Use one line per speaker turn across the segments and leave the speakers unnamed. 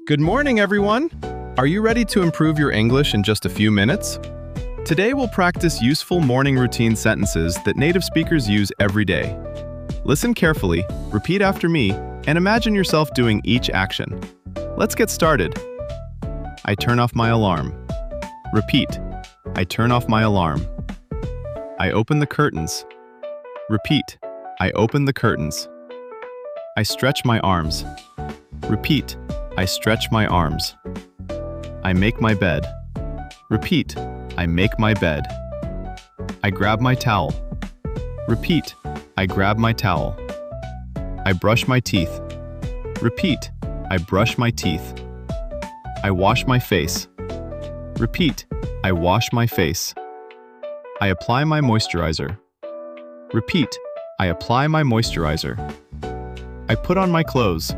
Good morning, everyone! Are you ready to improve your English in just a few minutes? Today we'll practice useful morning routine sentences that native speakers use every day. Listen carefully, repeat after me, and imagine yourself doing each action. Let's get started. I turn off my alarm. Repeat. I turn off my alarm. I open the curtains. Repeat. I open the curtains. I stretch my arms. Repeat. I stretch my arms. I make my bed. Repeat. I make my bed. I grab my towel. Repeat. I grab my towel. I brush my teeth. Repeat. I brush my teeth. I wash my face. Repeat. I wash my face. I apply my moisturizer. Repeat. I apply my moisturizer. I put on my clothes.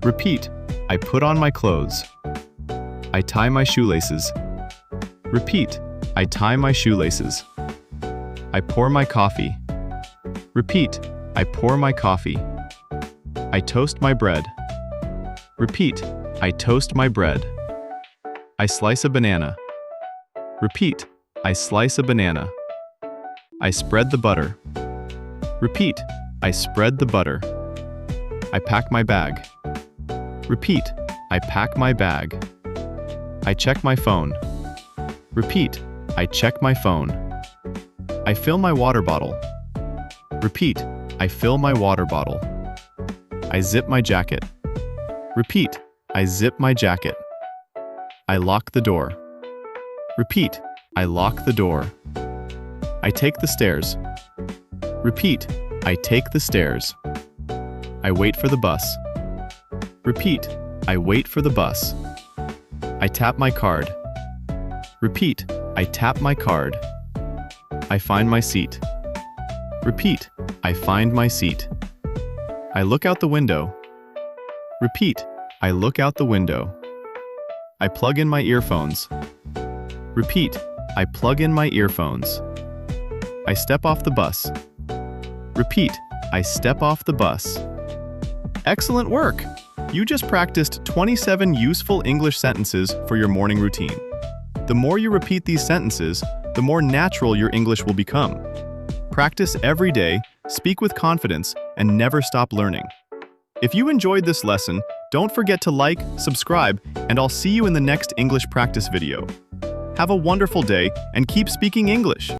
Repeat. I put on my clothes. I tie my shoelaces. Repeat. I tie my shoelaces. I pour my coffee. Repeat. I pour my coffee. I toast my bread. Repeat. I toast my bread. I slice a banana. Repeat. I slice a banana. I spread the butter. Repeat. I spread the butter. I pack my bag. Repeat. I pack my bag. I check my phone. Repeat. I check my phone. I fill my water bottle. Repeat. I fill my water bottle. I zip my jacket. Repeat. I zip my jacket. I lock the door. Repeat. I lock the door. I take the stairs. Repeat. I take the stairs. I wait for the bus. Repeat. I wait for the bus. I tap my card. Repeat. I tap my card. I find my seat. Repeat. I find my seat. I look out the window. Repeat. I look out the window. I plug in my earphones. Repeat. I plug in my earphones. I step off the bus. Repeat. I step off the bus. Excellent work! You just practiced 27 useful English sentences for your morning routine. The more you repeat these sentences, the more natural your English will become. Practice every day, speak with confidence, and never stop learning. If you enjoyed this lesson, don't forget to like, subscribe, and I'll see you in the next English practice video. Have a wonderful day and keep speaking English!